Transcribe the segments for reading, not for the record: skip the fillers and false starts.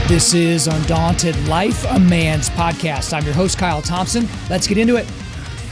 This is Undaunted.Life, a man's podcast. I'm your host, Kyle Thompson. Let's get into it.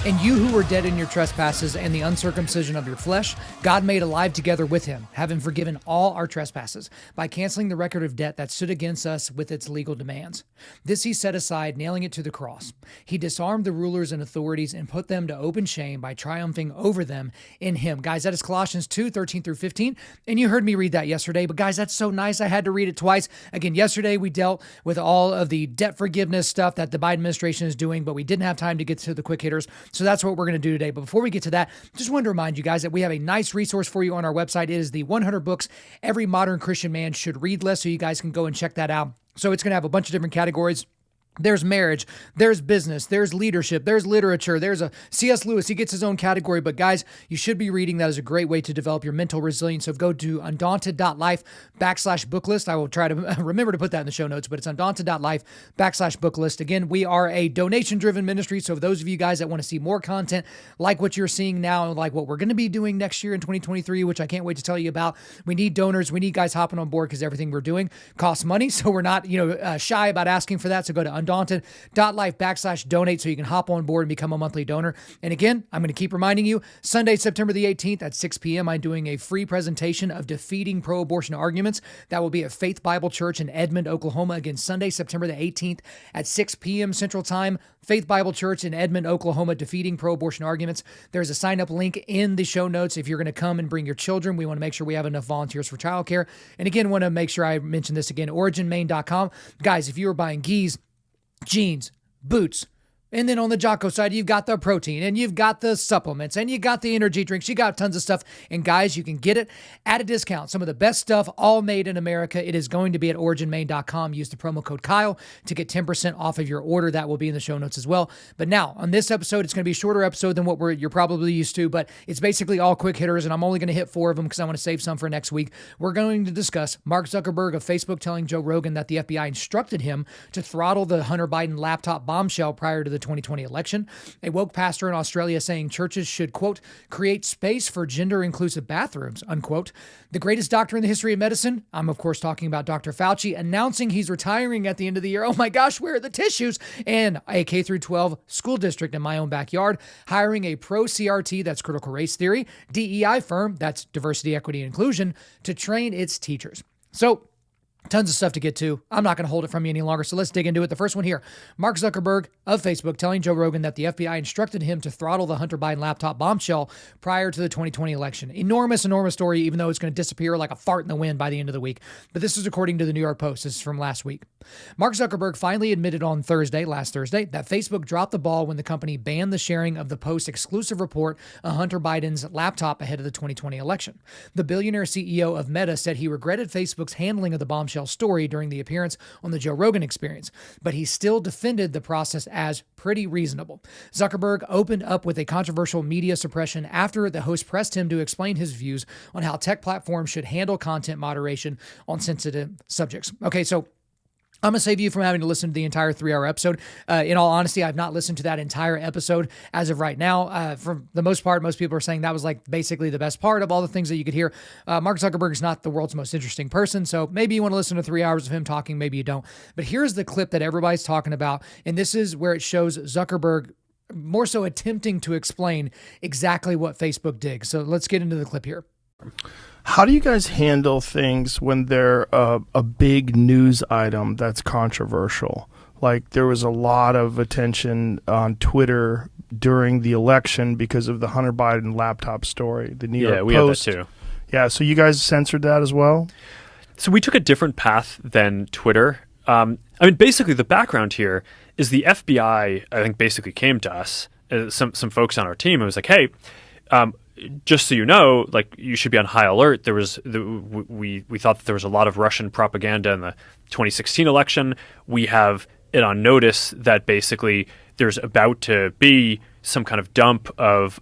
And you who were dead in your trespasses and the uncircumcision of your flesh, God made alive together with him, having forgiven all our trespasses, by canceling the record of debt that stood against us with its legal demands. This he set aside, nailing it to the cross. He disarmed the rulers and authorities and put them to open shame by triumphing over them in him. Guys, that is Colossians 2:13-15. And you heard me read that yesterday, but guys, that's so nice. I had to read it twice. Again, yesterday we dealt with all of the debt forgiveness stuff that the Biden administration is doing, but we didn't have time to get to the quick hitters. So that's what we're going to do today. But before we get to that, just wanted to remind you guys that we have a nice resource for you on our website. It is the 100 books every modern Christian man should read list. So you guys can go and check that out. So it's going to have a bunch of different categories. There's marriage, there's business, there's leadership, there's literature, there's a C.S. Lewis. He gets his own category. But guys, you should be reading. That is a great way to develop your mental resilience. So go to Undaunted.Life/book list. I will try to remember to put that in the show notes, but it's Undaunted.Life/book list. Again, we are a donation-driven ministry. So those of you guys that want to see more content like what you're seeing now, like what we're going to be doing next year in 2023, which I can't wait to tell you about, we need donors. We need guys hopping on board because everything we're doing costs money. So we're not, shy about asking for that. So go to Undaunted.Life/donate so you can hop on board and become a monthly donor. And again, I'm going to keep reminding you, Sunday, September the 18th at 6 p.m., I'm doing a free presentation of defeating pro-abortion arguments. That will be at Faith Bible Church in Edmond, Oklahoma. Again, Sunday, September the 18th at 6 p.m. Central Time, Faith Bible Church in Edmond, Oklahoma, defeating pro-abortion arguments. There's a sign-up link in the show notes if you're going to come and bring your children. We want to make sure we have enough volunteers for childcare. And again, want to make sure I mention this again, originmain.com. Guys, if you are buying geese, jeans, boots, and then on the Jocko side, you've got the protein and you've got the supplements and you got the energy drinks. You got tons of stuff. And guys, you can get it at a discount. Some of the best stuff, all made in America. It is going to be at originmain.com. Use the promo code Kyle to get 10% off of your order. That will be in the show notes as well. But now on this episode, it's going to be a shorter episode than what you're probably used to, but it's basically all quick hitters. And I'm only going to hit 4 of them because I want to save some for next week. We're going to discuss Mark Zuckerberg of Facebook telling Joe Rogan that the FBI instructed him to throttle the Hunter Biden laptop bombshell prior to the 2020 election. A woke pastor in Australia saying churches should, quote, create space for gender-inclusive bathrooms, unquote. The greatest doctor in the history of medicine, I'm of course talking about Dr. Fauci, announcing he's retiring at the end of the year. Oh my gosh, where are the tissues? And a K-12 school district in my own backyard hiring a pro-CRT, that's critical race theory, DEI firm, that's diversity, equity, and inclusion, to train its teachers. So, tons of stuff to get to. I'm not going to hold it from you any longer, so let's dig into it. The first one here, Mark Zuckerberg of Facebook telling Joe Rogan that the FBI instructed him to throttle the Hunter Biden laptop bombshell prior to the 2020 election. Enormous story, even though it's going to disappear like a fart in the wind by the end of the week. But this is according to the New York Post. This is from last week. Mark Zuckerberg finally admitted on last Thursday, that Facebook dropped the ball when the company banned the sharing of the Post's exclusive report on Hunter Biden's laptop ahead of the 2020 election. The billionaire CEO of Meta said he regretted Facebook's handling of the bombshell story during the appearance on the Joe Rogan Experience, but he still defended the process as pretty reasonable. Zuckerberg opened up with a controversial media suppression after the host pressed him to explain his views on how tech platforms should handle content moderation on sensitive subjects. Okay, so I'm going to save you from having to listen to the entire 3-hour episode. In all honesty, I've not listened to that entire episode as of right now. For the most part, most people are saying that was like basically the best part of all the things that you could hear. Mark Zuckerberg is not the world's most interesting person, so maybe you want to listen to 3 hours of him talking, maybe you don't. But here's the clip that everybody's talking about, and this is where it shows Zuckerberg more so attempting to explain exactly what Facebook did. So let's get into the clip here. How do you guys handle things when they're a big news item that's controversial? Like there was a lot of attention on Twitter during the election because of the Hunter Biden laptop story. The New York Post. Yeah, we have that too. Yeah, so you guys censored that as well? So we took a different path than Twitter. Basically the background here is the FBI, I think, basically came to us, some folks on our team, and was like, hey, just so you know, like you should be on high alert. There was we thought that there was a lot of Russian propaganda in the 2016 election. We have it on notice that basically there's about to be some kind of dump of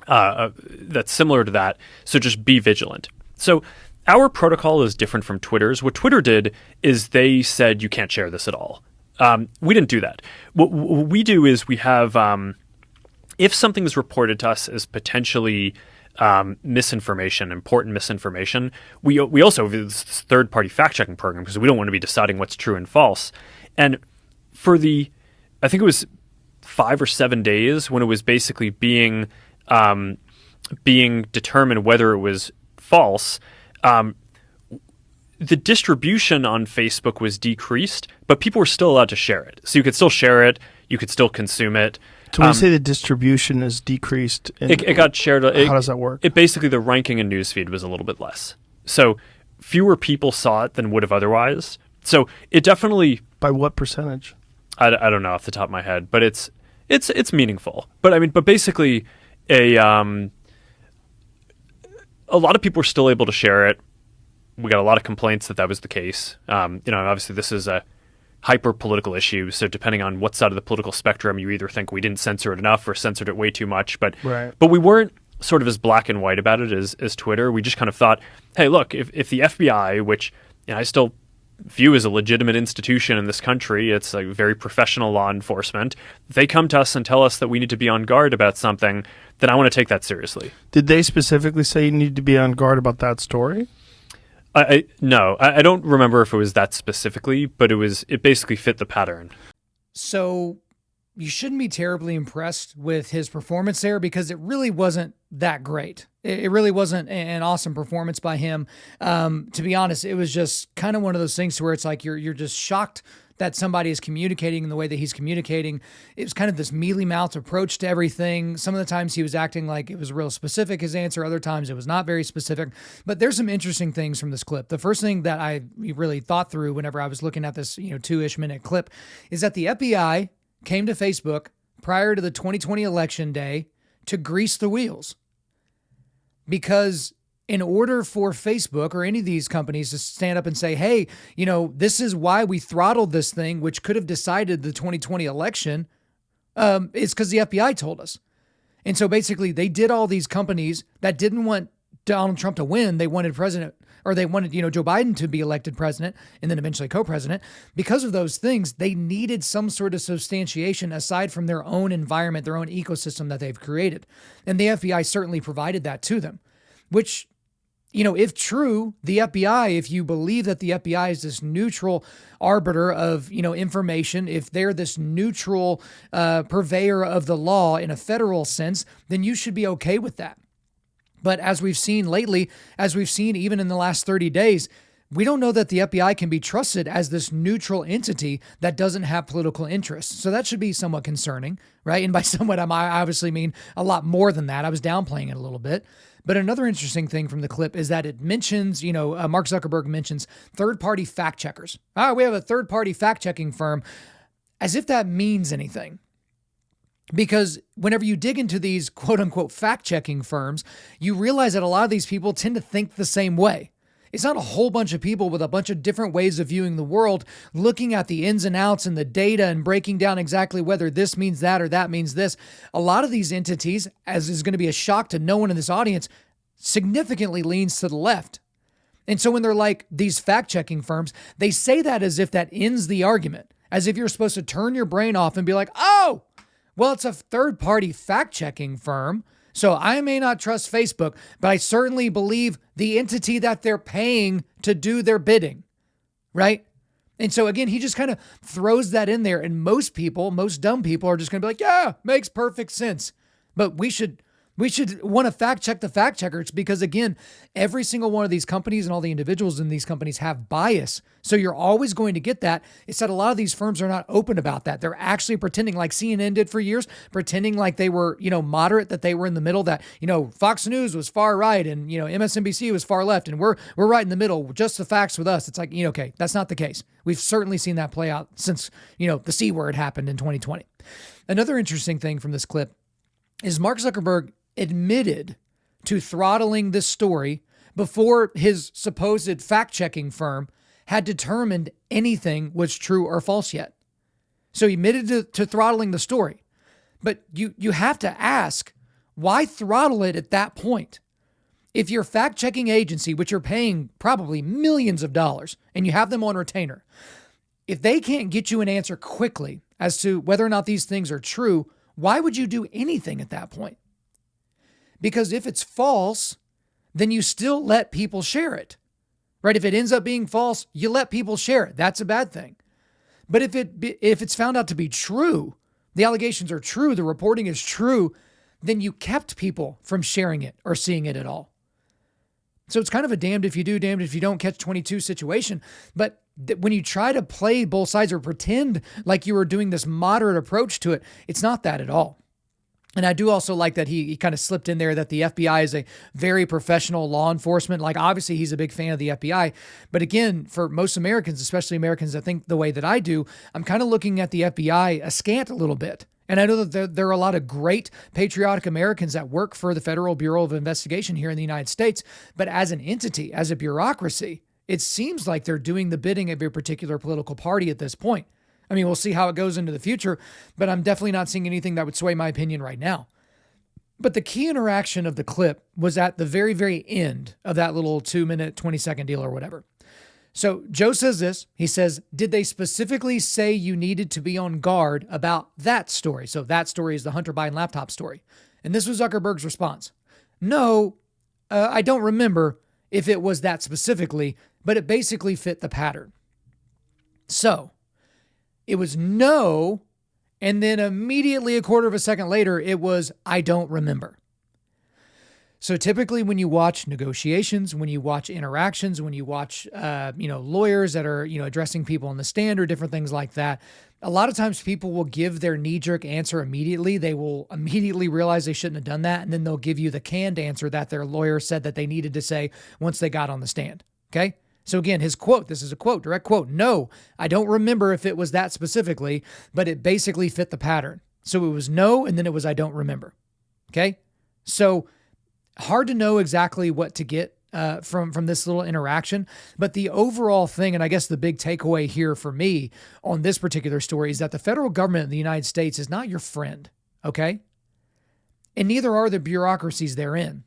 that's similar to that. So just be vigilant. So our protocol is different from Twitter's. What Twitter did is they said you can't share this at all. We didn't do that. What we do is we have, if something is reported to us as potentially misinformation, important misinformation, we also have this third-party fact-checking program because we don't want to be deciding what's true and false. And for I think it was 5 or 7 days when it was basically being determined whether it was false, the distribution on Facebook was decreased, but people were still allowed to share it. So you could still share it, you could still consume it. So when you say the distribution is decreased, it got shared. How does that work? It basically, the ranking in newsfeed was a little bit less. So fewer people saw it than would have otherwise. So it definitely... By what percentage? I don't know off the top of my head, but it's meaningful. But basically, a lot of people were still able to share it. We got a lot of complaints that was the case. Obviously this is a hyper political issue. So depending on what side of the political spectrum, you either think we didn't censor it enough or censored it way too much. But we weren't sort of as black and white about it as Twitter. We just kind of thought, hey, look, if the FBI, which I still view as a legitimate institution in this country, it's like very professional law enforcement, they come to us and tell us that we need to be on guard about something, then I want to take that seriously. Did they specifically say you need to be on guard about that story? No, I don't remember if it was that specifically, but it basically fit the pattern. So you shouldn't be terribly impressed with his performance there because it really wasn't that great. It really wasn't an awesome performance by him. To be honest, it was just kind of one of those things where it's like you're just shocked that somebody is communicating in the way that he's communicating. It was kind of this mealy-mouthed approach to everything. Some of the times he was acting like it was real specific, his answer. Other times it was not very specific. But there's some interesting things from this clip. The first thing that I really thought through whenever I was looking at this 2-ish minute clip is that the FBI came to Facebook prior to the 2020 election day to grease the wheels. Because in order for Facebook or any of these companies to stand up and say, hey, this is why we throttled this thing, which could have decided the 2020 election, it's because the FBI told us. And so basically they did all these companies that didn't want Donald Trump to win. They wanted they wanted, Joe Biden to be elected president and then eventually co-president. Because of those things, they needed some sort of substantiation aside from their own environment, their own ecosystem that they've created. And the FBI certainly provided that to them, which, if true, the FBI, if you believe that the FBI is this neutral arbiter of, information, if they're this neutral purveyor of the law in a federal sense, then you should be okay with that. But as we've seen lately, as we've seen even in the last 30 days, we don't know that the FBI can be trusted as this neutral entity that doesn't have political interests. So that should be somewhat concerning, right? And by somewhat, I obviously mean a lot more than that. I was downplaying it a little bit. But another interesting thing from the clip is that it mentions, Mark Zuckerberg mentions third-party fact checkers. We have a third-party fact-checking firm, as if that means anything. Because whenever you dig into these quote-unquote fact-checking firms, you realize that a lot of these people tend to think the same way. It's not a whole bunch of people with a bunch of different ways of viewing the world, looking at the ins and outs and the data and breaking down exactly whether this means that or that means this. A lot of these entities, as is going to be a shock to no one in this audience, significantly leans to the left. And so when they're like these fact-checking firms, they say that as if that ends the argument, as if you're supposed to turn your brain off and be like, oh, well, it's a third-party fact-checking firm, so I may not trust Facebook, but I certainly believe the entity that they're paying to do their bidding, right? And so again, he just kind of throws that in there, and most dumb people are just going to be like, yeah, makes perfect sense. But we should want to fact check the fact checkers because, again, every single one of these companies and all the individuals in these companies have bias. So you're always going to get that. It's that a lot of these firms are not open about that. They're actually pretending, like CNN did for years, pretending like they were, moderate, that they were in the middle, that, Fox News was far right and, MSNBC was far left, and we're right in the middle, just the facts with us. It's like, okay, that's not the case. We've certainly seen that play out since, the C word happened in 2020. Another interesting thing from this clip is Mark Zuckerberg admitted to throttling this story before his supposed fact-checking firm had determined anything was true or false yet. So he admitted to throttling the story. But you have to ask, why throttle it at that point? If your fact-checking agency, which you're paying probably millions of dollars, and you have them on retainer, if they can't get you an answer quickly as to whether or not these things are true, why would you do anything at that point? Because if it's false, then you still let people share it, right? If it ends up being false, you let people share it. That's a bad thing. But if it's found out to be true, the allegations are true, the reporting is true, then you kept people from sharing it or seeing it at all. So it's kind of a damned if you do, damned if you don't catch-22 situation. But when you try to play both sides or pretend like you were doing this moderate approach to it, it's not that at all. And I do also like that he kind of slipped in there that the FBI is a very professional law enforcement. Like, obviously, he's a big fan of the FBI. But again, for most Americans, especially Americans that think the way that I do, I'm kind of looking at the FBI askant a little bit. And I know that there are a lot of great patriotic Americans that work for the Federal Bureau of Investigation here in the United States. But as an entity, as a bureaucracy, it seems like they're doing the bidding of a particular political party at this point. I mean, we'll see how it goes into the future, but I'm definitely not seeing anything that would sway my opinion right now. But the key interaction of the clip was at the very, very end of that little 2-minute, 20-second deal or whatever. So Joe says this. He says, did they specifically say you needed to be on guard about that story? So that story is the Hunter Biden laptop story. And this was Zuckerberg's response. No, I don't remember if it was that specifically, but it basically fit the pattern. So it was no, and then immediately a quarter of a second later, it was, I don't remember. So typically when you watch negotiations, when you watch interactions, when you watch, lawyers that are, addressing people on the stand or different things like that, a lot of times people will give their knee-jerk answer immediately. They will immediately realize they shouldn't have done that. And then they'll give you the canned answer that their lawyer said that they needed to say once they got on the stand. Okay. So again, his quote, this is a quote, direct quote. No, I don't remember if it was that specifically, but it basically fit the pattern. So it was no, and then it was, I don't remember. Okay. So hard to know exactly what to get from this little interaction. But the overall thing, and I guess the big takeaway here for me on this particular story, is that the federal government of the United States is not your friend, okay? And neither are the bureaucracies therein.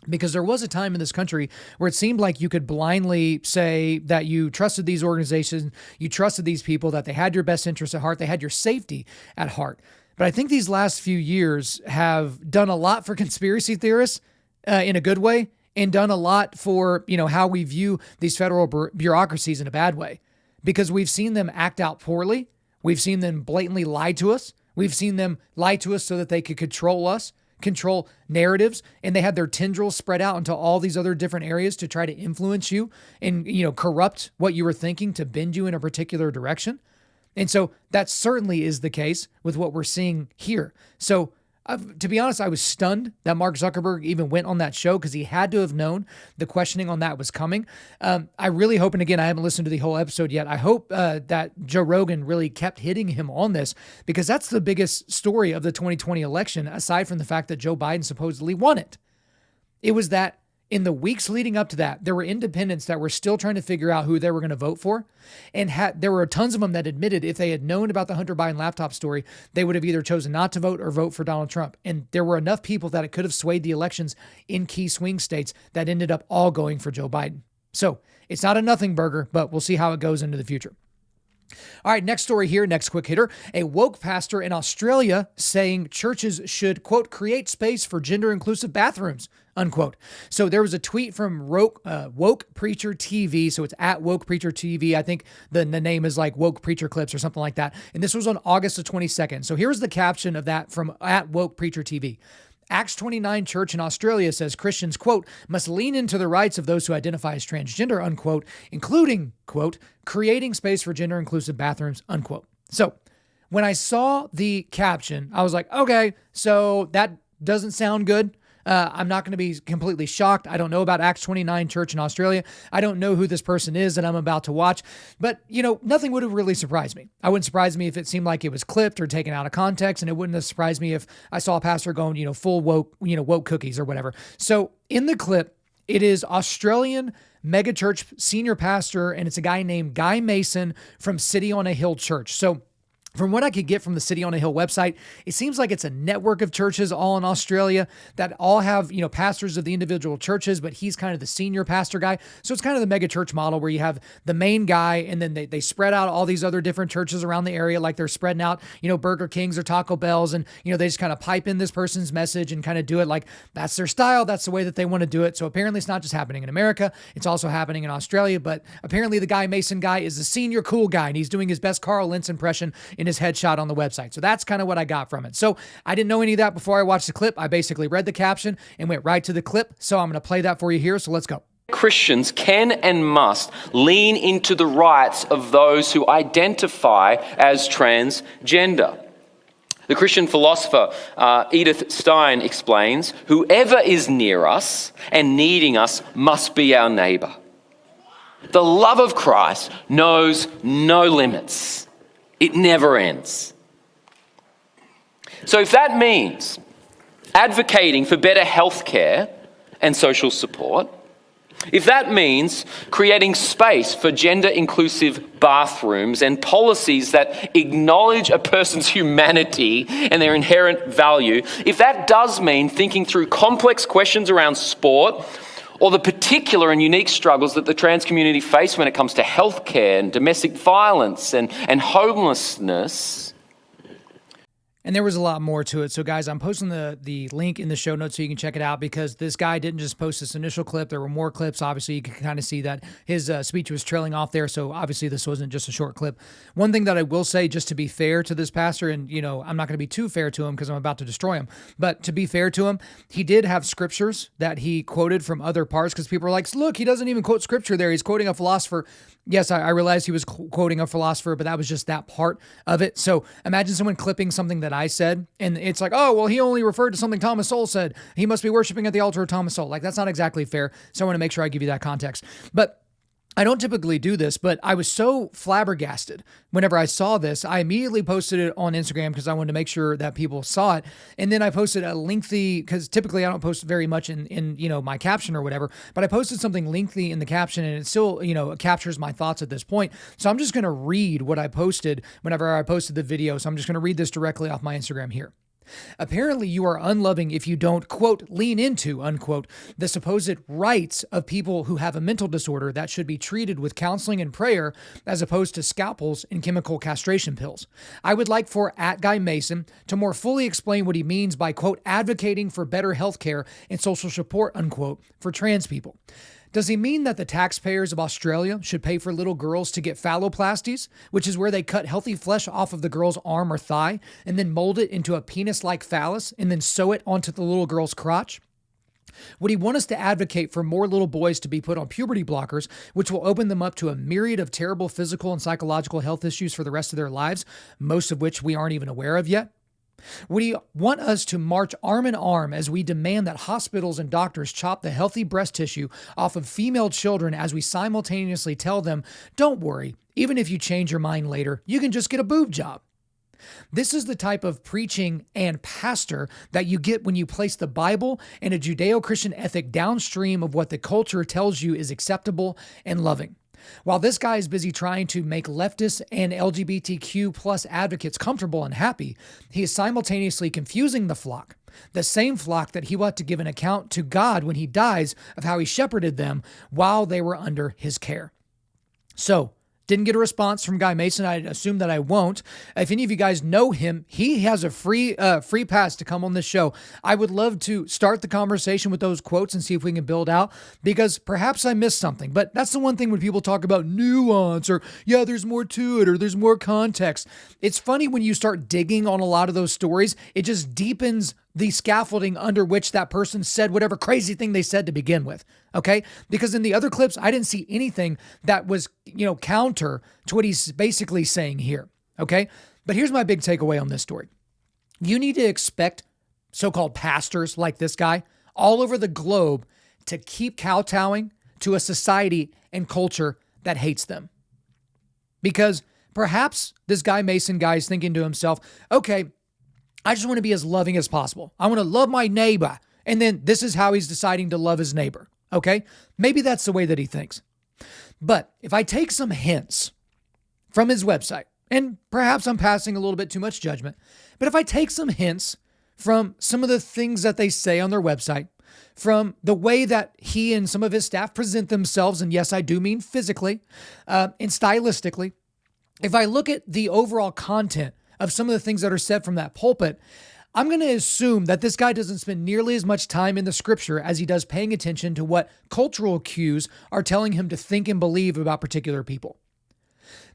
Because there was a time in this country where it seemed like you could blindly say that you trusted these organizations, you trusted these people, that they had your best interests at heart, they had your safety at heart. But I think these last few years have done a lot for conspiracy theorists in a good way, and done a lot for, how we view these federal bureaucracies in a bad way, because we've seen them act out poorly. We've seen them blatantly lie to us. We've seen them lie to us so that they could control us, control narratives, and they had their tendrils spread out into all these other different areas to try to influence you and, corrupt what you were thinking to bend you in a particular direction. And so that certainly is the case with what we're seeing here. So to be honest, I was stunned that Mark Zuckerberg even went on that show, because he had to have known the questioning on that was coming. I really hope, and again, I haven't listened to the whole episode yet, I hope that Joe Rogan really kept hitting him on this, because that's the biggest story of the 2020 election, aside from the fact that Joe Biden supposedly won it. It was that in the weeks leading up to that, there were independents that were still trying to figure out who they were going to vote for. And there were tons of them that admitted if they had known about the Hunter Biden laptop story, they would have either chosen not to vote or vote for Donald Trump. And there were enough people that it could have swayed the elections in key swing states that ended up all going for Joe Biden. So it's not a nothing burger, but we'll see how it goes into the future. All right, next story here, next quick hitter. A woke pastor in Australia saying churches should, quote, create space for gender-inclusive bathrooms, unquote. So there was a tweet from Woke Preacher TV. So it's at Woke Preacher TV. I think the name is like Woke Preacher Clips or something like that. And this was on August the 22nd. So here's the caption of that from at Woke Preacher TV. Acts 29 Church in Australia says Christians, quote, must lean into the rights of those who identify as transgender, unquote, including, quote, creating space for gender-inclusive bathrooms, unquote. So when I saw the caption, I was like, okay, so that doesn't sound good. I'm not going to be completely shocked. I don't know about Acts 29 Church in Australia. I don't know who this person is that I'm about to watch. But, nothing would have really surprised me. I wouldn't surprise me if it seemed like it was clipped or taken out of context. And it wouldn't have surprised me if I saw a pastor going, full woke, woke cookies or whatever. So in the clip, it is Australian megachurch senior pastor, and it's a guy named Guy Mason from City on a Hill Church. So From what I could get from the City on a Hill website, it seems like it's a network of churches all in Australia that all have, pastors of the individual churches, but he's kind of the senior pastor guy. So it's kind of the mega church model where you have the main guy and then they spread out all these other different churches around the area, like they're spreading out, Burger Kings or Taco Bells. And, they just kind of pipe in this person's message and kind of do it like that's their style. That's the way that they want to do it. So apparently it's not just happening in America. It's also happening in Australia. But apparently the Guy Mason guy is the senior cool guy and he's doing his best Carl Lentz impression in his headshot on the website. So that's kind of what I got from it. So I didn't know any of that before I watched the clip. I basically read the caption and went right to the clip. So I'm going to play that for you here. So let's go. Christians can and must lean into the rights of those who identify as transgender. The Christian philosopher Edith Stein explains, whoever is near us and needing us must be our neighbor. The love of Christ knows no limits. It never ends. So if that means advocating for better healthcare and social support, if that means creating space for gender-inclusive bathrooms and policies that acknowledge a person's humanity and their inherent value, if that does mean thinking through complex questions around sport or the particular and unique struggles that the trans community face when it comes to healthcare and domestic violence and homelessness. And there was a lot more to it. So guys, I'm posting the link in the show notes so you can check it out because this guy didn't just post this initial clip. There were more clips. Obviously, you can kind of see that his speech was trailing off there. So obviously this wasn't just a short clip. One thing that I will say, just to be fair to this pastor, and I'm not going to be too fair to him because I'm about to destroy him, but to be fair to him, he did have scriptures that he quoted from other parts because people are like, look, he doesn't even quote scripture there. He's quoting a philosopher. Yes, I realized he was quoting a philosopher, but that was just that part of it. So imagine someone clipping something that I said, and it's like, oh, well, he only referred to something Thomas Sowell said. He must be worshiping at the altar of Thomas Sowell. Like, that's not exactly fair. So I want to make sure I give you that context. But I don't typically do this, but I was so flabbergasted whenever I saw this. I immediately posted it on Instagram because I wanted to make sure that people saw it. And then I posted a lengthy, because typically I don't post very much in my caption or whatever, but I posted something lengthy in the caption and it still, it captures my thoughts at this point. So I'm just going to read what I posted whenever I posted the video. So I'm just going to read this directly off my Instagram here. Apparently, you are unloving if you don't, quote, lean into, unquote, the supposed rights of people who have a mental disorder that should be treated with counseling and prayer as opposed to scalpels and chemical castration pills. I would like for @GuyMason to more fully explain what he means by, quote, advocating for better healthcare and social support, unquote, for trans people. Does he mean that the taxpayers of Australia should pay for little girls to get phalloplasties, which is where they cut healthy flesh off of the girl's arm or thigh and then mold it into a penis-like phallus and then sew it onto the little girl's crotch? Would he want us to advocate for more little boys to be put on puberty blockers, which will open them up to a myriad of terrible physical and psychological health issues for the rest of their lives, most of which we aren't even aware of yet? Would he want us to march arm in arm as we demand that hospitals and doctors chop the healthy breast tissue off of female children as we simultaneously tell them, don't worry, even if you change your mind later, you can just get a boob job? This is the type of preaching and pastor that you get when you place the Bible and a Judeo-Christian ethic downstream of what the culture tells you is acceptable and loving. While this guy is busy trying to make leftists and LGBTQ plus advocates comfortable and happy, he is simultaneously confusing the flock, the same flock that he will have to give an account to God when he dies of how he shepherded them while they were under his care. So, didn't get a response from Guy Mason. I assume that I won't. If any of you guys know him, he has a free pass to come on this show. I would love to start the conversation with those quotes and see if we can build out, because perhaps I missed something. But that's the one thing when people talk about nuance or, yeah, there's more to it or there's more context. It's funny when you start digging on a lot of those stories, it just deepens the scaffolding under which that person said whatever crazy thing they said to begin with. Okay? Because in the other clips, I didn't see anything that was, counter to what he's basically saying here. Okay? But here's my big takeaway on this story. You need to expect so-called pastors like this guy all over the globe to keep kowtowing to a society and culture that hates them. Because perhaps this Guy Mason guy is thinking to himself, okay, I just want to be as loving as possible. I want to love my neighbor. And then this is how he's deciding to love his neighbor. Okay? Maybe that's the way that he thinks. But if I take some hints from his website, And perhaps I'm passing a little bit too much judgment. But if I take some hints from some of the things that they say on their website, from the way that he and some of his staff present themselves, and yes, I do mean physically and stylistically, if I look at the overall content of some of the things that are said from that pulpit, I'm going to assume that this guy doesn't spend nearly as much time in the scripture as he does paying attention to what cultural cues are telling him to think and believe about particular people.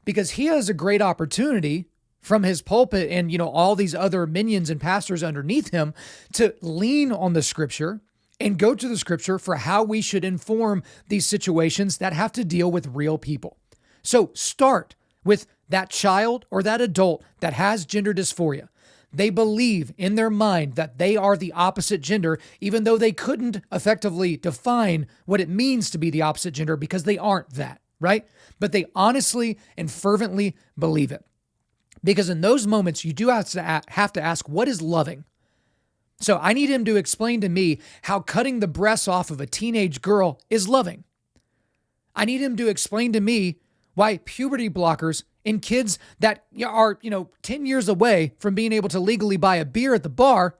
Because he has a great opportunity from his pulpit and, all these other minions and pastors underneath him to lean on the scripture and go to the scripture for how we should inform these situations that have to deal with real people. So start with that child or that adult that has gender dysphoria. They believe in their mind that they are the opposite gender, even though they couldn't effectively define what it means to be the opposite gender because they aren't that, right? But they honestly and fervently believe it. Because in those moments, you do have to ask, what is loving? So I need him to explain to me how cutting the breasts off of a teenage girl is loving. I need him to explain to me why puberty blockers in kids that are, 10 years away from being able to legally buy a beer at the bar,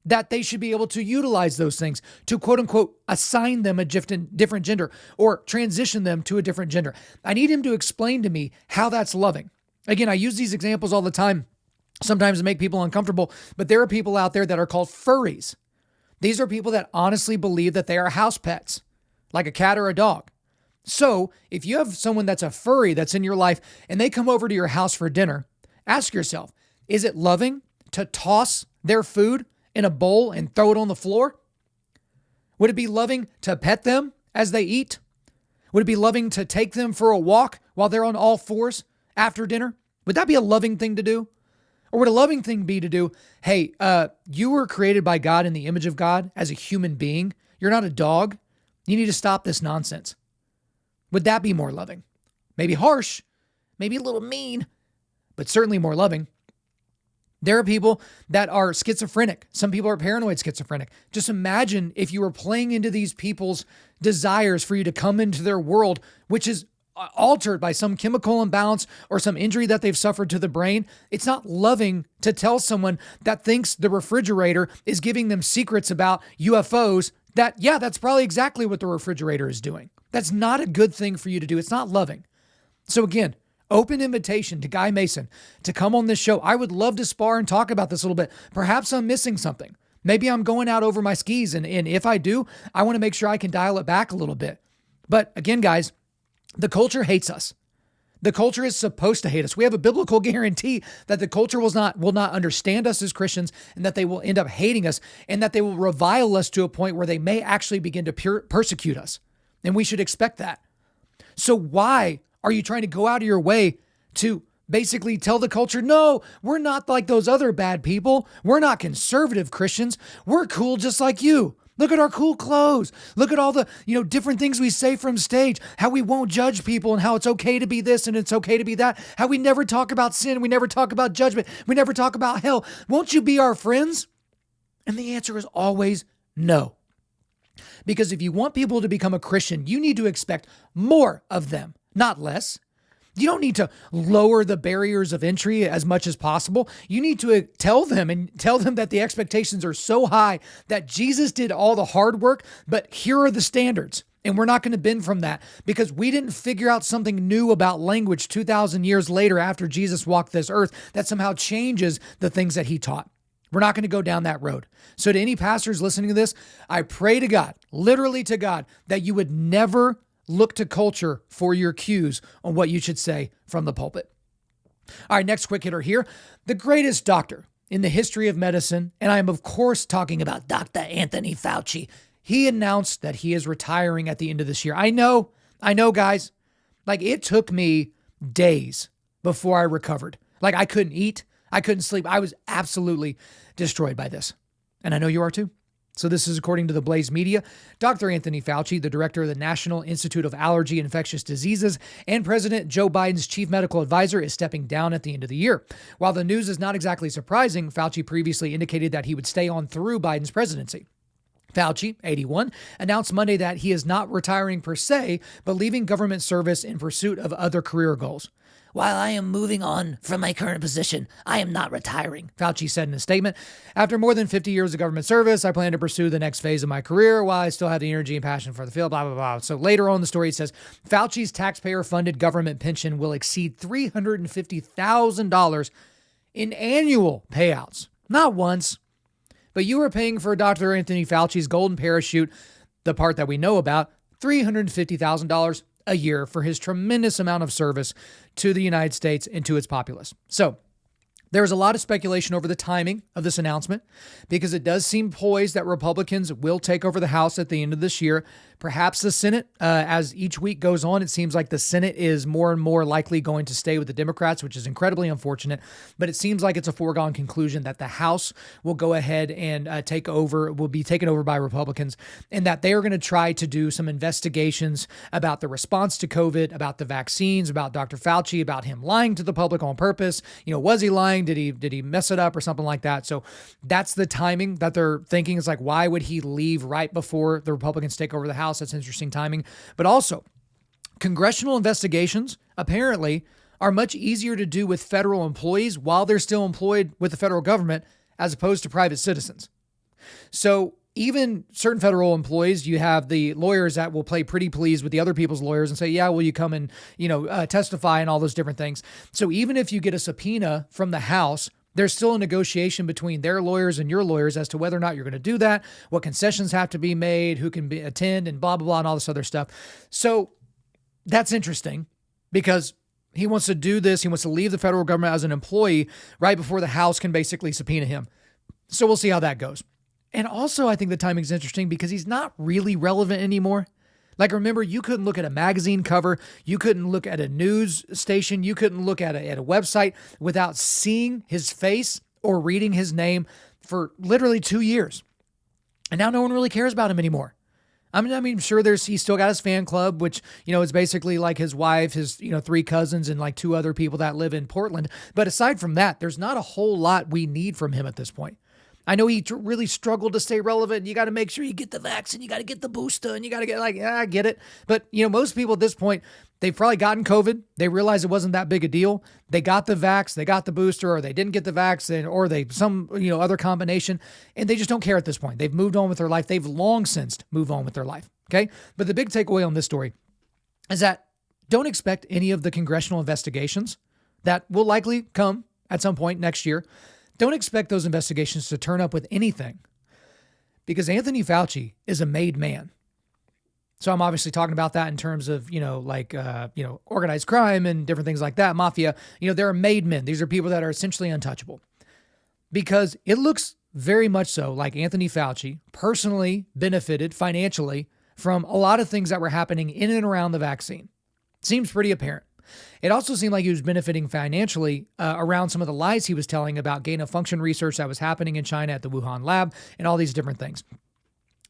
that they should be able to utilize those things to quote unquote assign them a different gender or transition them to a different gender. I need him to explain to me how that's loving. Again, I use these examples all the time, sometimes to make people uncomfortable, but there are people out there that are called furries. These are people that honestly believe that they are house pets, like a cat or a dog. So if you have someone that's a furry that's in your life and they come over to your house for dinner, ask yourself, is it loving to toss their food in a bowl and throw it on the floor? Would it be loving to pet them as they eat? Would it be loving to take them for a walk while they're on all fours after dinner? Would that be a loving thing to do? Or would a loving thing be to do, hey, you were created by God in the image of God as a human being. You're not a dog. You need to stop this nonsense. Would that be more loving? Maybe harsh, maybe a little mean, but certainly more loving. There are people that are schizophrenic. Some people are paranoid schizophrenic. Just imagine if you were playing into these people's desires for you to come into their world, which is altered by some chemical imbalance or some injury that they've suffered to the brain. It's not loving to tell someone that thinks the refrigerator is giving them secrets about UFOs that, yeah, that's probably exactly what the refrigerator is doing. That's not a good thing for you to do. It's not loving. So again, open invitation to Guy Mason to come on this show. I would love to spar and talk about this a little bit. Perhaps I'm missing something. Maybe I'm going out over my skis. And if I do, I want to make sure I can dial it back a little bit. But again, guys, the culture hates us. The culture is supposed to hate us. We have a biblical guarantee that the culture will not understand us as Christians and that they will end up hating us and that they will revile us to a point where they may actually begin to persecute us. And we should expect that. So why are you trying to go out of your way to basically tell the culture, no, we're not like those other bad people. We're not conservative Christians. We're cool just like you. Look at our cool clothes. Look at all the, different things we say from stage, how we won't judge people and how it's okay to be this and it's okay to be that, how we never talk about sin. We never talk about judgment. We never talk about hell. Won't you be our friends? And the answer is always no. Because if you want people to become a Christian, you need to expect more of them, not less. You don't need to lower the barriers of entry as much as possible. You need to tell them that the expectations are so high that Jesus did all the hard work, but here are the standards. And we're not going to bend from that because we didn't figure out something new about language 2,000 years later after Jesus walked this earth that somehow changes the things that he taught. We're not going to go down that road. So to any pastors listening to this, I pray to God, literally to God, that you would never look to culture for your cues on what you should say from the pulpit. All right, next quick hitter here. The greatest doctor in the history of medicine, and I am of course talking about Dr. Anthony Fauci. He announced that he is retiring at the end of this year. I know, guys. Like, it took me days before I recovered. Like, I couldn't eat. I couldn't sleep. I was absolutely destroyed by this. And I know you are too. So this is according to the Blaze Media. Dr. Anthony Fauci, the director of the National Institute of Allergy and Infectious Diseases and President Joe Biden's chief medical advisor, is stepping down at the end of the year. While the news is not exactly surprising, Fauci previously indicated that he would stay on through Biden's presidency. Fauci, 81, announced Monday that he is not retiring per se, but leaving government service in pursuit of other career goals. While I am moving on from my current position, I am not retiring, Fauci said in a statement. After more than 50 years of government service, I plan to pursue the next phase of my career while I still have the energy and passion for the field, blah, blah, blah. So later on in the story, it says Fauci's taxpayer-funded government pension will exceed $350,000 in annual payouts. Not once, but you are paying for Dr. Anthony Fauci's golden parachute, the part that we know about, $350,000 a year for his tremendous amount of service to the United States and to its populace. So there's a lot of speculation over the timing of this announcement because it does seem poised that Republicans will take over the House at the end of this year. Perhaps the Senate, as each week goes on, it seems like the Senate is more and more likely going to stay with the Democrats, which is incredibly unfortunate. But it seems like it's a foregone conclusion that the House will go ahead and will be taken over by Republicans, and that they are going to try to do some investigations about the response to COVID, about the vaccines, about Dr. Fauci, about him lying to the public on purpose. Was he lying? Did he mess it up or something like that? So that's the timing that they're thinking. It's like, why would he leave right before the Republicans take over the House? That's interesting timing. But also, congressional investigations apparently are much easier to do with federal employees while they're still employed with the federal government as opposed to private citizens. So even certain federal employees, you have the lawyers that will play pretty please with the other people's lawyers and say, yeah, will you come and, testify and all those different things. So even if you get a subpoena from the House, there's still a negotiation between their lawyers and your lawyers as to whether or not you're going to do that, what concessions have to be made, who can attend, and blah, blah, blah, and all this other stuff. So that's interesting because he wants to do this. He wants to leave the federal government as an employee right before the House can basically subpoena him. So we'll see how that goes. And also, I think the timing is interesting because he's not really relevant anymore. Like, remember, you couldn't look at a magazine cover. You couldn't look at a news station. You couldn't look at a website without seeing his face or reading his name for literally 2 years. And now no one really cares about him anymore. I mean, sure, he's still got his fan club, which, is basically like his wife, his, 3 cousins and like 2 other people that live in Portland. But aside from that, there's not a whole lot we need from him at this point. I know he really struggled to stay relevant. You got to make sure you get the vaccine, you got to get the booster, and you got to get I get it. But, most people at this point, they've probably gotten COVID. They realized it wasn't that big a deal. They got the vax, they got the booster, or they didn't get the vaccine, or they some, other combination, and they just don't care at this point. They've moved on with their life. They've long since moved on with their life. Okay. But the big takeaway on this story is that don't expect any of the congressional investigations that will likely come at some point next year. Don't expect those investigations to turn up with anything because Anthony Fauci is a made man. So I'm obviously talking about that in terms of, organized crime and different things like that, mafia. They're made men. These are people that are essentially untouchable because it looks very much so like Anthony Fauci personally benefited financially from a lot of things that were happening in and around the vaccine. Seems pretty apparent. It also seemed like he was benefiting financially around some of the lies he was telling about gain-of-function research that was happening in China at the Wuhan lab and all these different things.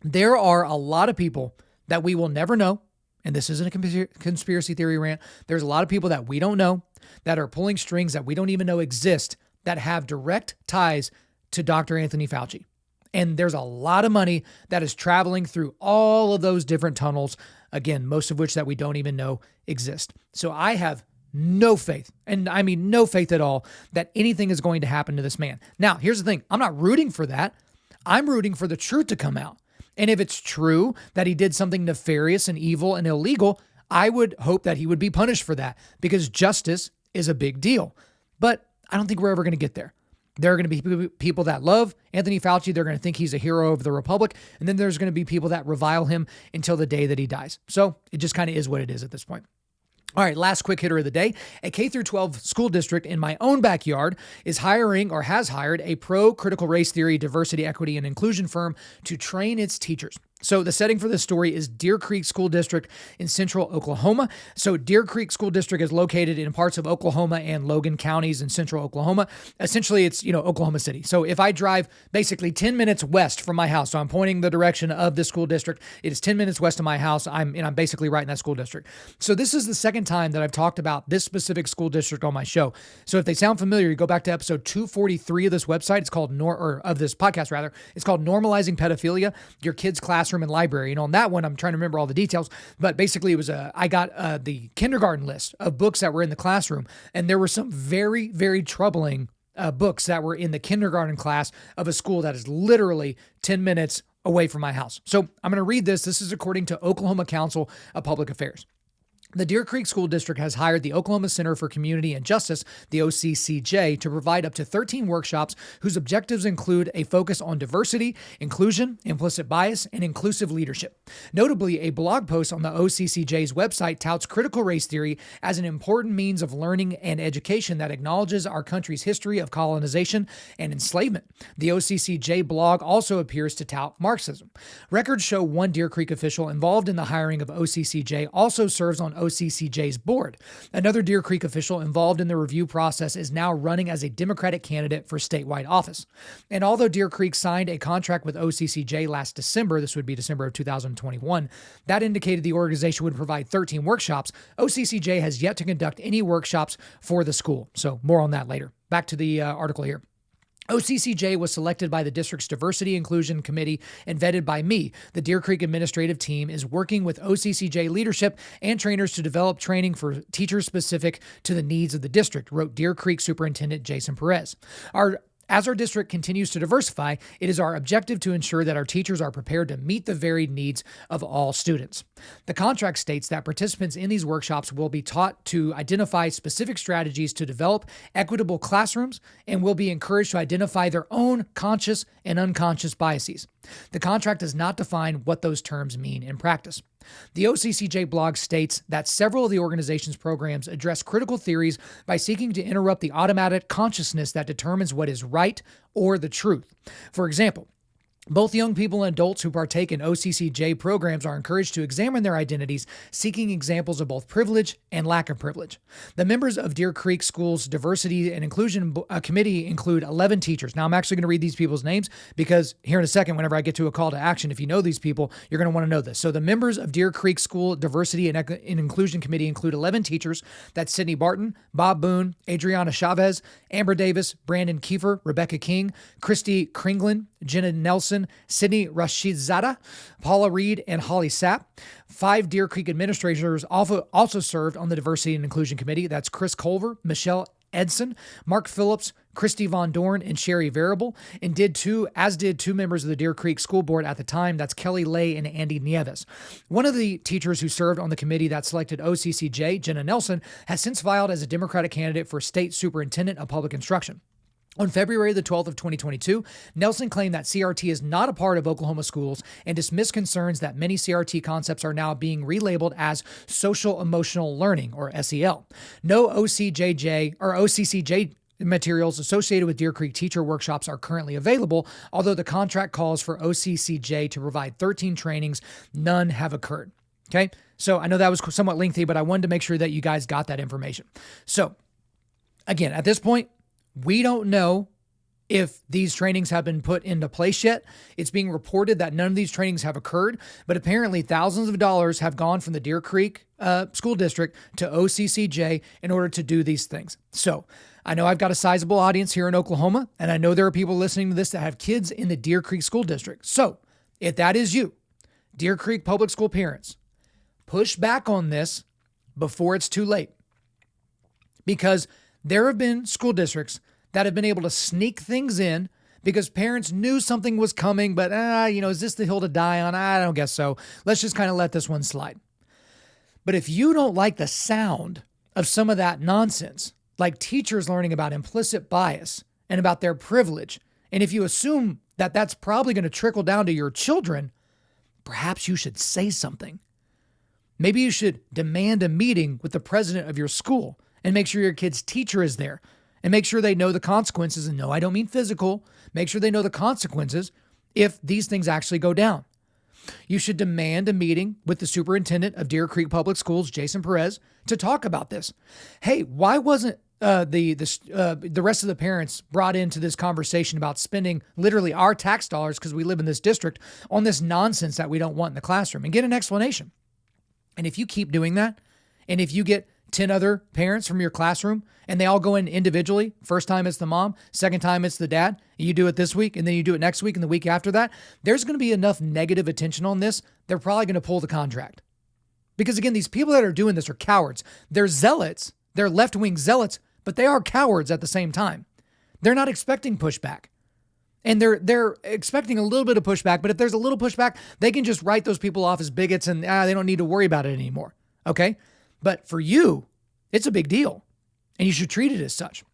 There are a lot of people that we will never know, and this isn't a conspiracy theory rant. There's a lot of people that we don't know that are pulling strings that we don't even know exist that have direct ties to Dr. Anthony Fauci. And there's a lot of money that is traveling through all of those different tunnels, again, most of which that we don't even know exist. So I have no faith, and I mean no faith at all, that anything is going to happen to this man. Now, here's the thing. I'm not rooting for that. I'm rooting for the truth to come out. And if it's true that he did something nefarious and evil and illegal, I would hope that he would be punished for that because justice is a big deal. But I don't think we're ever going to get there. There are going to be people that love Anthony Fauci. They're going to think he's a hero of the Republic. And then there's going to be people that revile him until the day that he dies. So it just kind of is what it is at this point. All right, last quick hitter of the day. A K-12 school district in my own backyard is hiring or has hired a pro-critical race theory, diversity, equity, and inclusion firm to train its teachers. So the setting for this story is Deer Creek School District in central Oklahoma. So Deer Creek School District is located in parts of Oklahoma and Logan counties in central Oklahoma. Essentially, it's, Oklahoma City. So if I drive basically 10 minutes west from my house, so I'm pointing the direction of the school district, it is 10 minutes west of my house. I'm basically right in that school district. So this is the second time that I've talked about this specific school district on my show. So if they sound familiar, you go back to episode 243 of this website. It's called, of this podcast rather. It's called Normalizing Pedophilia, Your Kid's Classroom and Library. On that one, I'm trying to remember all the details, but basically it was I got the kindergarten list of books that were in the classroom, and there were some very, very troubling books that were in the kindergarten class of a school that is literally 10 minutes away from my house. So I'm going to read this. This is according to Oklahoma Council of Public Affairs. The Deer Creek School District has hired the Oklahoma Center for Community and Justice, the OCCJ, to provide up to 13 workshops whose objectives include a focus on diversity, inclusion, implicit bias, and inclusive leadership. Notably, a blog post on the OCCJ's website touts critical race theory as an important means of learning and education that acknowledges our country's history of colonization and enslavement. The OCCJ blog also appears to tout Marxism. Records show one Deer Creek official involved in the hiring of OCCJ also serves on OCCJ's board. Another Deer Creek official involved in the review process is now running as a Democratic candidate for statewide office. And although Deer Creek signed a contract with OCCJ last December, this would be December of 2021, that indicated the organization would provide 13 workshops. OCCJ has yet to conduct any workshops for the school. So more on that later. Back to the article here. OCCJ was selected by the district's Diversity Inclusion Committee and vetted by me. The Deer Creek administrative team is working with OCCJ leadership and trainers to develop training for teachers specific to the needs of the district, wrote Deer Creek Superintendent Jason Perez. As our district continues to diversify, it is our objective to ensure that our teachers are prepared to meet the varied needs of all students. The contract states that participants in these workshops will be taught to identify specific strategies to develop equitable classrooms and will be encouraged to identify their own conscious and unconscious biases. The contract does not define what those terms mean in practice. The OCCJ blog states that several of the organization's programs address critical theories by seeking to interrupt the automatic consciousness that determines what is right or the truth. For example, both young people and adults who partake in OCCJ programs are encouraged to examine their identities, seeking examples of both privilege and lack of privilege. The members of Deer Creek School's Diversity and Inclusion Committee include 11 teachers. Now, I'm actually going to read these people's names because here in a second, whenever I get to a call to action, if you know these people, you're going to want to know this. So the members of Deer Creek School Diversity and Inclusion Committee include 11 teachers. That's Sydney Barton, Bob Boone, Adriana Chavez, Amber Davis, Brandon Kiefer, Rebecca King, Christy Kringlin, Jenna Nelson, Sydney Rashidzada, Paula Reed, and Holly Sapp. 5 Deer Creek administrators also served on the Diversity and Inclusion Committee. That's Chris Culver, Michelle Edson, Mark Phillips, Christy Von Dorn, and Sherry Variable, and did two members of the Deer Creek School Board at the time. That's Kelly Lay and Andy Nieves. One of the teachers who served on the committee that selected OCCJ, Jenna Nelson, has since filed as a Democratic candidate for State Superintendent of Public Instruction. On February the 12th of 2022, Nelson claimed that CRT is not a part of Oklahoma schools and dismissed concerns that many CRT concepts are now being relabeled as social emotional learning, or SEL. No OCCJ materials associated with Deer Creek teacher workshops are currently available, although the contract calls for OCCJ to provide 13 trainings. None have occurred. Okay, so I know that was somewhat lengthy, but I wanted to make sure that you guys got that information. So again, at this point, we don't know if these trainings have been put into place yet. It's being reported that none of these trainings have occurred, but apparently thousands of dollars have gone from the Deer Creek School District to OCCJ in order to do these things. So I know I've got a sizable audience here in Oklahoma, and I know there are people listening to this that have kids in the Deer Creek School District. So if that is you, Deer Creek public school parents, push back on this before it's too late. Because there have been school districts that have been able to sneak things in because parents knew something was coming, but, is this the hill to die on? I don't guess so. Let's just kind of let this one slide. But if you don't like the sound of some of that nonsense, like teachers learning about implicit bias and about their privilege, and if you assume that that's probably going to trickle down to your children, perhaps you should say something. Maybe you should demand a meeting with the president of your school and make sure your kid's teacher is there and make sure they know the consequences. And no, I don't mean physical. Make sure they know the consequences if these things actually go down. You should demand a meeting with the superintendent of Deer Creek Public Schools, Jason Perez, to talk about this. Hey, why wasn't the rest of the parents brought into this conversation about spending literally our tax dollars, because we live in this district, on this nonsense that we don't want in the classroom, and get an explanation? And if you keep doing that, and if you get 10 other parents from your classroom and they all go in individually, first time it's the mom, second time it's the dad, you do it this week and then you do it next week and the week after that, there's going to be enough negative attention on this, they're probably going to pull the contract. Because again, these people that are doing this are cowards. They're zealots. They're left-wing zealots, but they are cowards at the same time. They're not expecting pushback. And they're expecting a little bit of pushback, but if there's a little pushback, they can just write those people off as bigots and they don't need to worry about it anymore. Okay? But for you, it's a big deal, and you should treat it as such.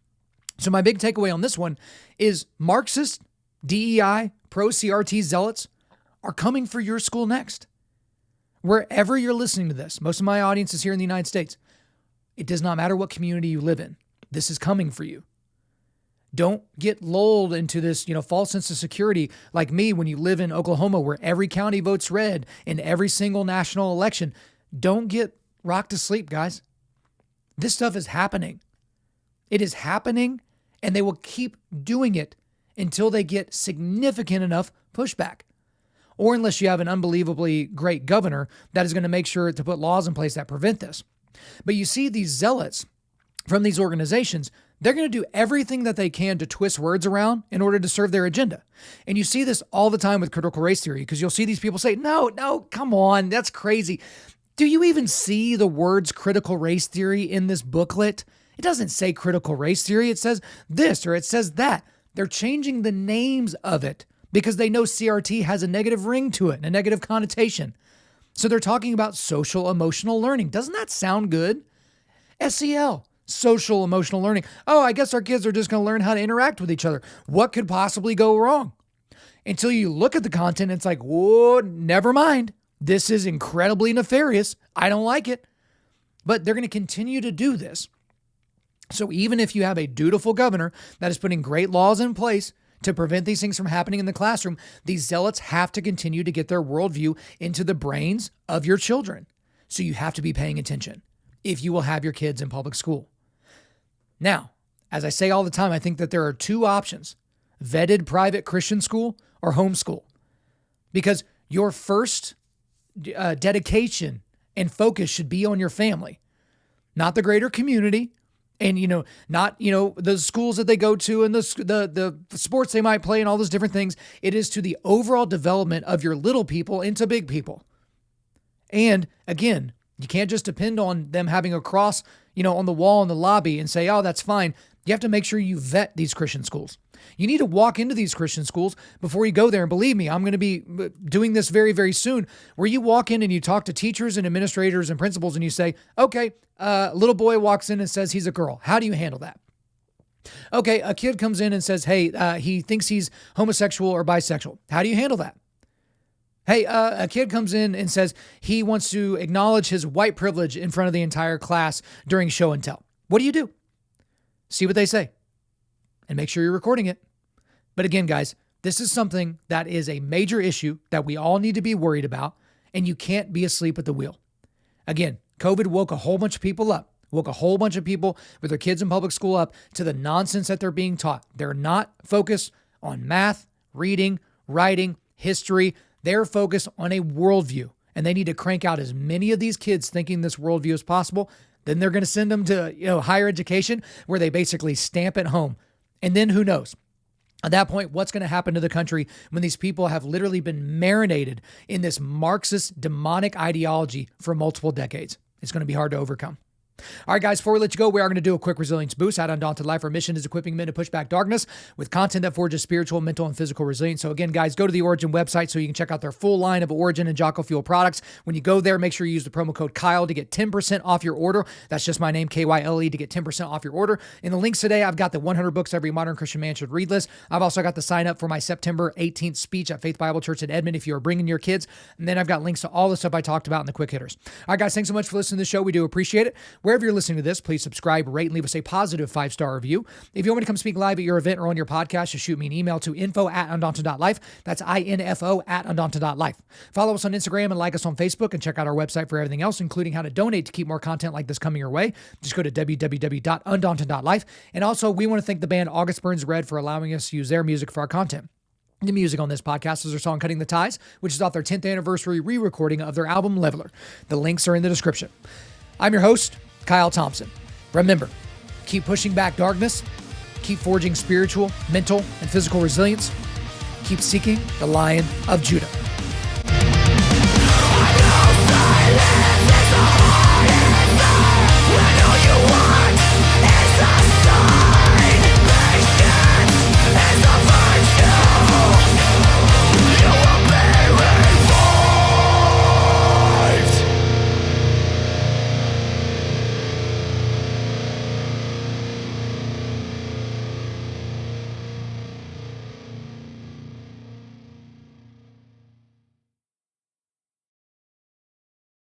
So my big takeaway on this one is Marxist, DEI, pro-CRT zealots are coming for your school next. Wherever you're listening to this, most of my audience is here in the United States. It does not matter what community you live in. This is coming for you. Don't get lulled into this, false sense of security like me when you live in Oklahoma where every county votes red in every single national election. Don't get rocked to sleep, guys. This stuff is happening. It is happening, and they will keep doing it until they get significant enough pushback. Or unless you have an unbelievably great governor that is going to make sure to put laws in place that prevent this. But you see these zealots from these organizations, they're going to do everything that they can to twist words around in order to serve their agenda. And you see this all the time with critical race theory, because you'll see these people say, no, come on, that's crazy. Do you even see the words critical race theory in this booklet? It doesn't say critical race theory. It says this or it says that. They're changing the names of it because they know CRT has a negative ring to it and a negative connotation. So they're talking about social emotional learning. Doesn't that sound good? SEL, social emotional learning. Oh, I guess our kids are just going to learn how to interact with each other. What could possibly go wrong? Until you look at the content, it's like, whoa, never mind. This is incredibly nefarious. I don't like it. But they're going to continue to do this. So even if you have a dutiful governor that is putting great laws in place to prevent these things from happening in the classroom, these zealots have to continue to get their worldview into the brains of your children. So you have to be paying attention if you will have your kids in public school. Now, as I say all the time, I think that there are two options: vetted private Christian school or homeschool. Because your first dedication and focus should be on your family, not the greater community, and not the schools that they go to and the sports they might play and all those different things. It is to the overall development of your little people into big people. And again, you can't just depend on them having a cross on the wall in the lobby and say, oh, that's fine. You have to make sure you vet these Christian schools. You need to walk into these Christian schools before you go there. And believe me, I'm going to be doing this very, very soon, where you walk in and you talk to teachers and administrators and principals and you say, okay, a little boy walks in and says he's a girl. How do you handle that? Okay, a kid comes in and says, hey, he thinks he's homosexual or bisexual. How do you handle that? Hey, a kid comes in and says he wants to acknowledge his white privilege in front of the entire class during show and tell. What do? See what they say and make sure you're recording it. But again, guys, this is something that is a major issue that we all need to be worried about, and you can't be asleep at the wheel. Again, COVID woke a whole bunch of people up, woke a whole bunch of people with their kids in public school up to the nonsense that they're being taught. They're not focused on math, reading, writing, history. They're focused on a worldview, and they need to crank out as many of these kids thinking this worldview as possible. Then they're going to send them to higher education where they basically stamp it home. And then who knows? At that point, what's going to happen to the country when these people have literally been marinated in this Marxist demonic ideology for multiple decades? It's going to be hard to overcome. All right, guys, before we let you go, we are going to do a quick resilience boost. At Undaunted.Life, our mission is equipping men to push back darkness with content that forges spiritual, mental, and physical resilience. So again, guys, go to the Origin website so you can check out their full line of Origin and Jocko Fuel products. When you go there, make sure you use the promo code Kyle to get 10% off your order. That's just my name, KYLE, to get 10% off your order. In the links today, I've got the 100 books every modern Christian man should read list. I've also got the sign up for my September 18th speech at Faith Bible Church in Edmond if you are bringing your kids. And then I've got links to all the stuff I talked about in the quick hitters. All right, guys, thanks so much for listening to the show. We do appreciate it. Wherever you're listening to this, please subscribe, rate, and leave us a positive 5-star review. If you want me to come speak live at your event or on your podcast, just shoot me an email to info@Undaunted.Life. That's info@Undaunted.Life. Follow us on Instagram and like us on Facebook, and check out our website for everything else, including how to donate to keep more content like this coming your way. Just go to www.Undaunted.Life. And also, we want to thank the band August Burns Red for allowing us to use their music for our content. The music on this podcast is their song Cutting the Ties, which is off their 10th anniversary re-recording of their album Leveler. The links are in the description. I'm your host, Kyle Thompson. Remember, keep pushing back darkness, keep forging spiritual, mental, and physical resilience, keep seeking the Lion of Judah.